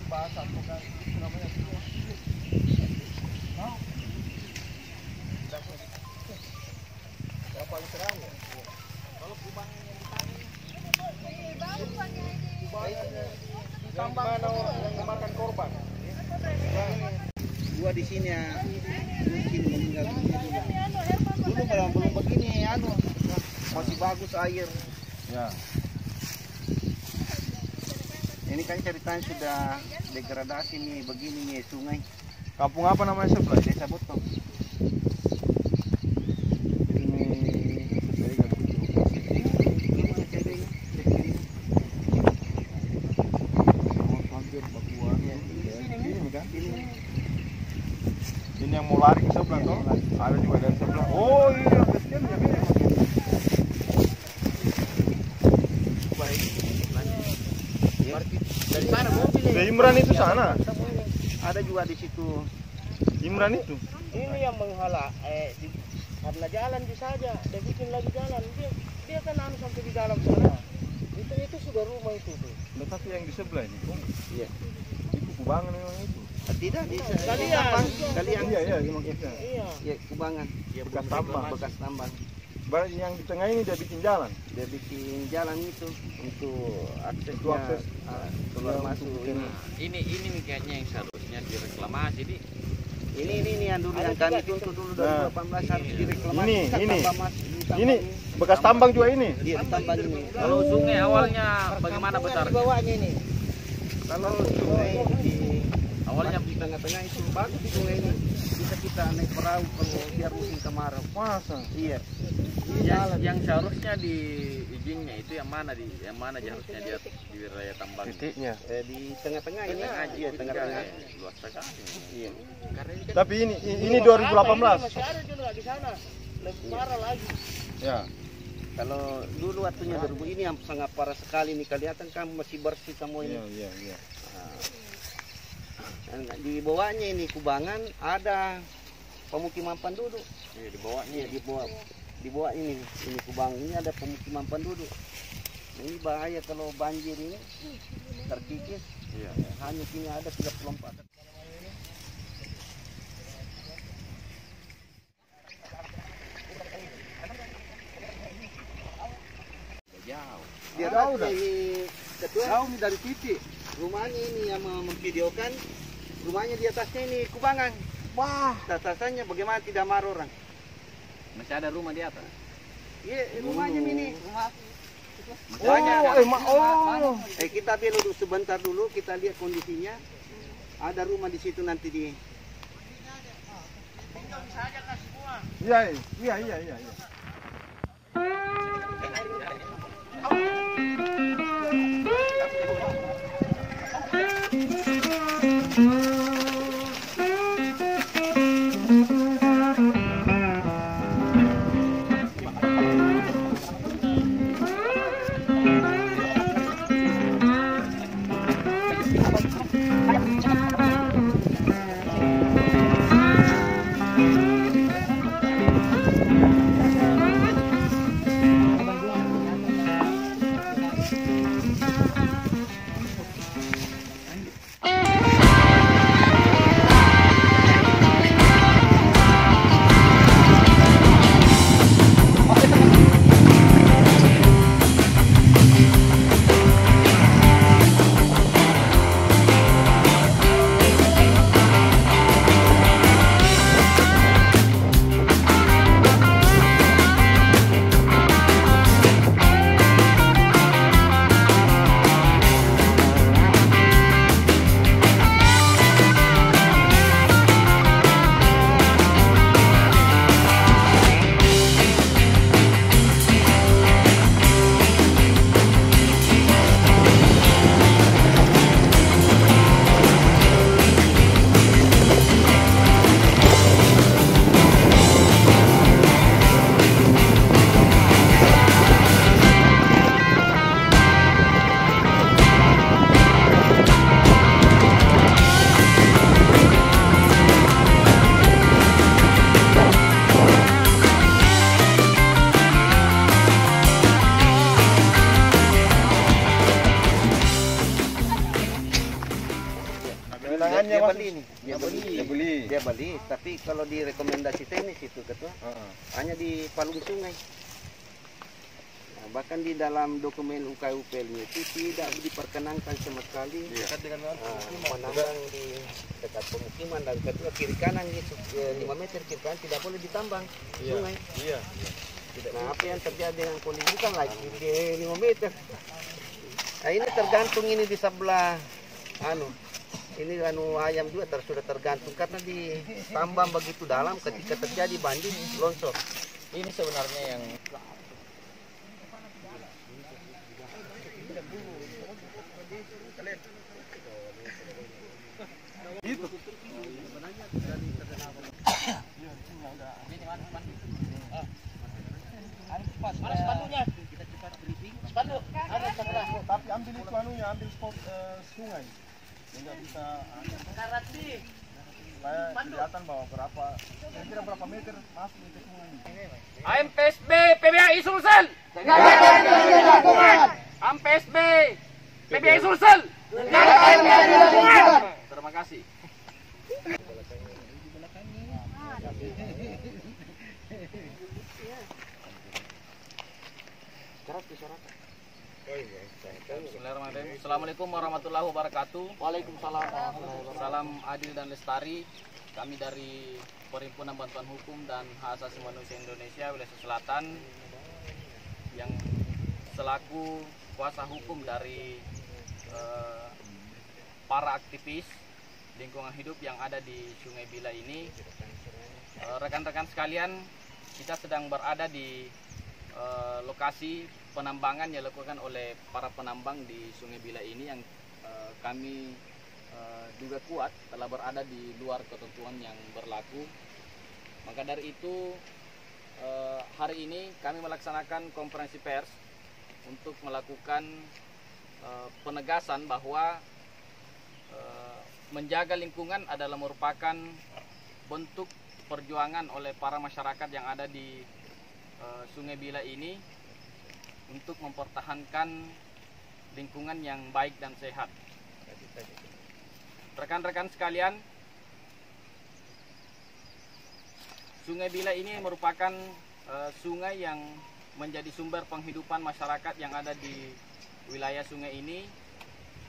Bahasa bukan namanya itu. Berapa yang serang ya? Kalau kubang yang ditambang mana orang yang memakan korban? Dua di sini ya, mungkin meninggal dunia dulu belum begini masih bagus air. Ya. Ini kan ceritanya sudah degradasi nih begini nih sungai. Kampung apa namanya sebelah? Desa Botong. Ini yang mau lari ke sebelah toh? Ada juga dari sebelah. Oh iya, kesian ya ini. Dari sana mobil. Ke Imran itu sana. Ada juga di situ. Imran itu. Ini yang menghalang karena jalan di saja, dia bikin lagi jalan. Dia kan sampai di dalam sana. Itu sudah rumah itu tuh. Tapi yang di sebelah ini. Iya. Itu kubangan memang itu. Tidak, kalian. Iya, maksudnya. Iya, kubangan. Bekas tambang. Bekas tambang. Berarti yang di tengah ini dia bikin jalan. Dia bikin jalan itu untuk Untuk akses keluar masuk Ini kayaknya yang seharusnya direklamasi di. Ini yang dulu yang kami tuntut dulu 2018 harus direklamasi. Ini bekas tambang juga ini. Iya, tambang ini. Kalau sungai awalnya bagaimana besar? Di bawahnya ini. Kalau sungai di Awalnya di tengah-tengah itu bagus di sungai ini. Bisa kita naik perahu kalau biar musim kemarau. Masa? Iya. yang seharusnya di izinnya itu yang mana harusnya dia di wilayah tambang Titiknya. Di tengah-tengah ini. Iya, tengah-tengah. Luas sekali. Iya. Tapi ini 2018. Masih ada juga di sana. Lebih parah lagi. Ya. Kalau dulu waktunya 2000 ini yang sangat parah sekali nih, kelihatan kan masih bersih semua ini. Iya. Nah, di bawahnya ini kubangan ada pemukiman penduduk. Iya, di bawahnya. Iya, di bawah ini kubang ini ada pemukiman penduduk. Nah, ini bahaya kalau banjir ini terkikis. Iya. Hanya sini ada 34. Dia tahu ini jauh dari titik. Rumahnya ini yang memvideokan, rumahnya di atasnya ini kubangan. Wah, tatasannya bagaimana tidak marah orang. Masih ada rumah di atas. Iya, rumahnya ini. Kita belok sebentar dulu, kita lihat kondisinya. Ada rumah di situ nanti di. Tinggal bisa aja kan semua. Iya. Ininya dia masuk. beli ini. Dia beli. Dia beli, tapi kalau direkomendasi teknis itu ketua hanya di palung sungai. Nah, bahkan di dalam dokumen UKUPL-nya itu tidak diperkenankan sama sekali menambang di dekat pemukiman, dan kedua kiri kanan gitu 5 meter kiri kanan tidak boleh ditambang sungai. Iya. Nah, apa yang terjadi dengan polisi bukan lagi di 5 meter. Nah, ini tergantung ini di sebelah ini ayam juga sudah tergantung karena ditambang begitu dalam, ketika terjadi banjir longsor. Ini sebenarnya yang Gitu. Tapi ambil itu ambil spot sungai. Enggak bisa supaya kelihatan bahwa kira-kira berapa meter masuk itu sungai. AMPSB PBI Sulsel. AMPSB PBI Sulsel. Terima kasih. Bismillahirrahmanirrahim. Assalamualaikum warahmatullahi wabarakatuh. Waalaikumsalam. Salam adil dan lestari. Kami dari Perhimpunan Bantuan Hukum dan Hak Asasi Manusia Indonesia Wilayah Selatan yang selaku kuasa hukum dari para aktivis lingkungan hidup yang ada di Sungai Bila ini. Rekan-rekan sekalian, kita sedang berada di lokasi penambangan yang dilakukan oleh para penambang di Sungai Bila ini yang kami duga kuat telah berada di luar ketentuan yang berlaku. Maka dari itu hari ini kami melaksanakan konferensi pers untuk melakukan penegasan bahwa menjaga lingkungan adalah merupakan bentuk perjuangan oleh para masyarakat yang ada di Sungai Bila ini untuk mempertahankan lingkungan yang baik dan sehat. Rekan-rekan sekalian, Sungai Bila ini merupakan sungai yang menjadi sumber penghidupan masyarakat yang ada di wilayah sungai ini,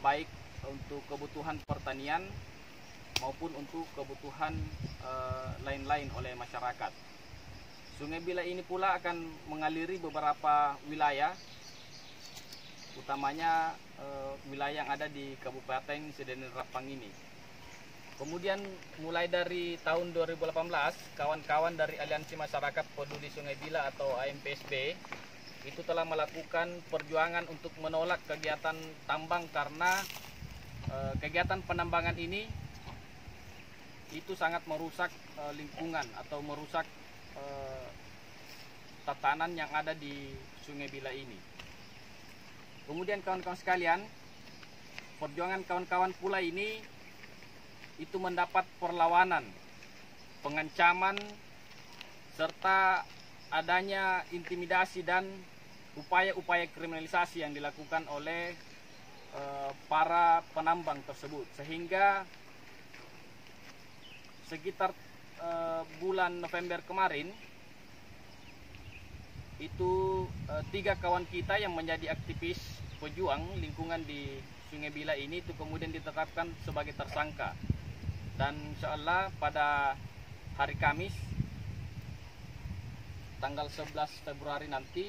baik untuk kebutuhan pertanian maupun untuk kebutuhan lain-lain oleh masyarakat. Sungai Bila ini pula akan mengaliri beberapa wilayah, utamanya wilayah yang ada di Kabupaten Sedenil Rapang ini. Kemudian mulai dari tahun 2018, kawan-kawan dari Aliansi Masyarakat Peduli Sungai Bila atau AMPSB itu telah melakukan perjuangan untuk menolak kegiatan tambang karena kegiatan penambangan ini itu sangat merusak lingkungan atau merusak tatanan yang ada di Sungai Bila ini. Kemudian kawan-kawan sekalian, perjuangan kawan-kawan pula ini itu mendapat perlawanan, pengancaman, serta adanya intimidasi dan upaya-upaya kriminalisasi yang dilakukan oleh para penambang tersebut, sehingga sekitar bulan November kemarin itu 3 kawan kita yang menjadi aktivis pejuang lingkungan di Sungai Bila ini itu kemudian ditetapkan sebagai tersangka, dan insyaallah pada hari Kamis tanggal 11 Februari nanti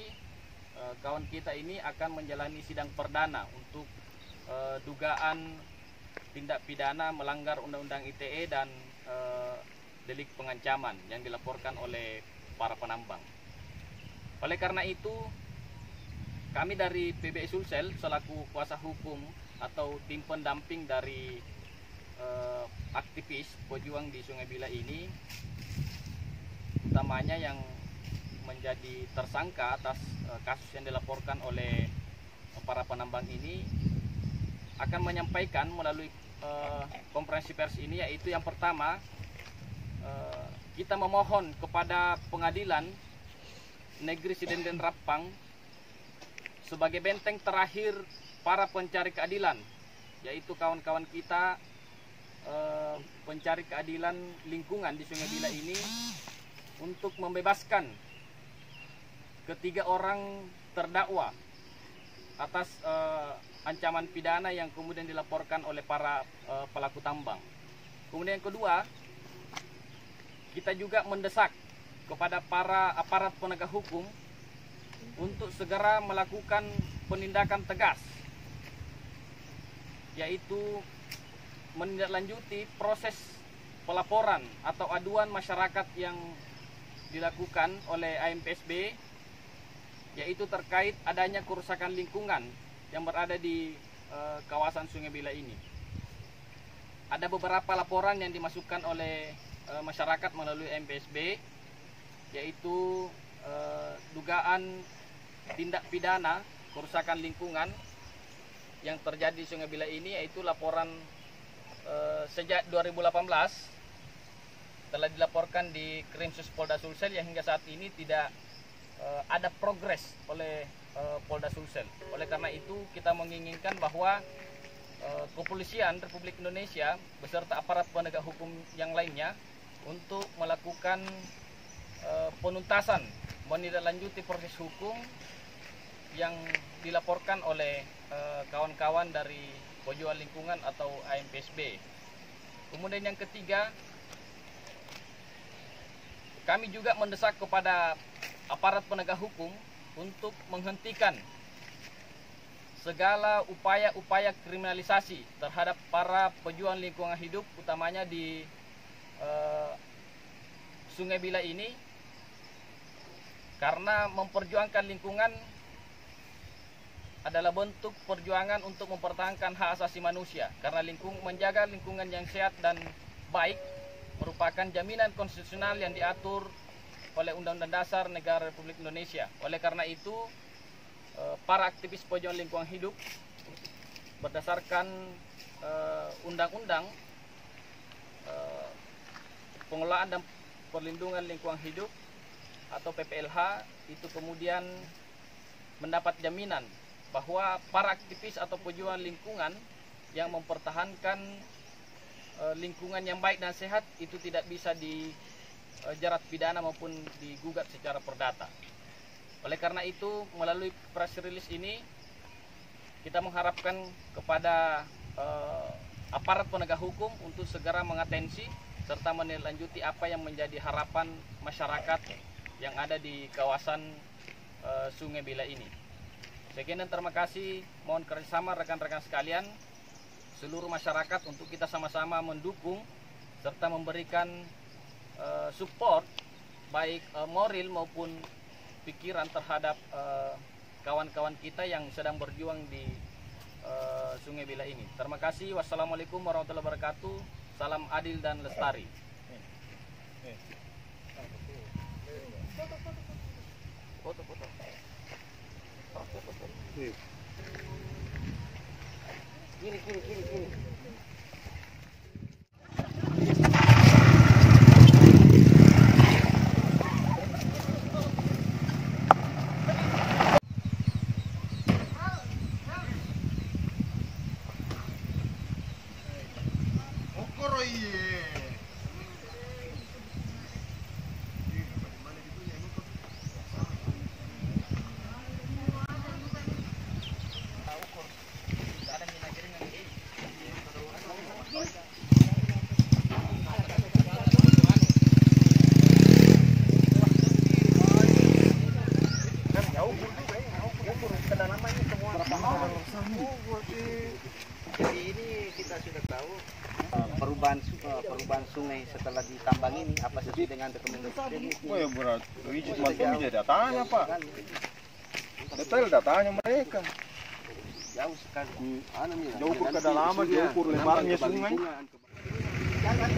kawan kita ini akan menjalani sidang perdana untuk dugaan tindak pidana melanggar Undang-Undang ITE dan delik pengancaman yang dilaporkan oleh para penambang. Oleh karena itu, kami dari PBI Sulsel selaku kuasa hukum atau tim pendamping dari aktivis pejuang di Sungai Bila ini, utamanya yang menjadi tersangka atas kasus yang dilaporkan oleh para penambang ini, akan menyampaikan melalui konferensi pers ini, yaitu yang pertama, kita memohon kepada Pengadilan Negeri Sedenil Rapang sebagai benteng terakhir para pencari keadilan, yaitu kawan-kawan kita pencari keadilan lingkungan di Sungai Bila ini untuk membebaskan ketiga orang terdakwa atas ancaman pidana yang kemudian dilaporkan oleh para pelaku tambang. Kemudian yang kedua, kita juga mendesak kepada para aparat penegak hukum untuk segera melakukan penindakan tegas, yaitu menindaklanjuti proses pelaporan atau aduan masyarakat yang dilakukan oleh AMPSB, yaitu terkait adanya kerusakan lingkungan yang berada di kawasan Sungai Bila ini. Ada beberapa laporan yang dimasukkan oleh masyarakat melalui AMPSB, yaitu dugaan tindak pidana kerusakan lingkungan yang terjadi di Sungai Bila ini, yaitu laporan sejak 2018 telah dilaporkan di Krimsus Polda Sulsel yang hingga saat ini tidak ada progres oleh Polda Sulsel. Oleh karena itu kita menginginkan bahwa Kepolisian Republik Indonesia beserta aparat penegak hukum yang lainnya untuk melakukan penuntasan, menindaklanjuti proses hukum yang dilaporkan oleh kawan-kawan dari Pojoan Lingkungan atau AMPSB. Kemudian yang ketiga, kami juga mendesak kepada aparat penegak hukum untuk menghentikan segala upaya-upaya kriminalisasi terhadap para pejuang lingkungan hidup, utamanya di Sungai Bila ini, karena memperjuangkan lingkungan adalah bentuk perjuangan untuk mempertahankan hak asasi manusia, karena menjaga lingkungan yang sehat dan baik merupakan jaminan konstitusional yang diatur oleh Undang-Undang Dasar Negara Republik Indonesia. Oleh karena itu, para aktivis pejuang lingkungan hidup berdasarkan Undang-Undang Pengelolaan dan Perlindungan Lingkungan Hidup atau PPLH itu kemudian mendapat jaminan bahwa para aktivis atau pejuang lingkungan yang mempertahankan lingkungan yang baik dan sehat itu tidak bisa dijerat pidana maupun digugat secara perdata. Oleh karena itu, melalui press release ini kita mengharapkan kepada aparat penegak hukum untuk segera mengatensi serta menindaklanjuti apa yang menjadi harapan masyarakat yang ada di kawasan Sungai Bila ini. Sekian dan terima kasih. Mohon kerjasama rekan-rekan sekalian, seluruh masyarakat untuk kita sama-sama mendukung serta memberikan support baik moral maupun pikiran terhadap kawan-kawan kita yang sedang berjuang di Sungai Bila ini. Terima kasih. Wassalamualaikum warahmatullahi wabarakatuh. Salam adil dan lestari. Foto-foto. Kiri. Jadi ini kita sudah tahu perubahan sungai setelah ditambang ini apa sesuai dengan rekomendasi. Oh ya berat, itu cuma datanya Pak. Detail datanya mereka. Jauh sekali. Jauh ukur kedalaman, jauh ukur lebarnya sungai. Jangan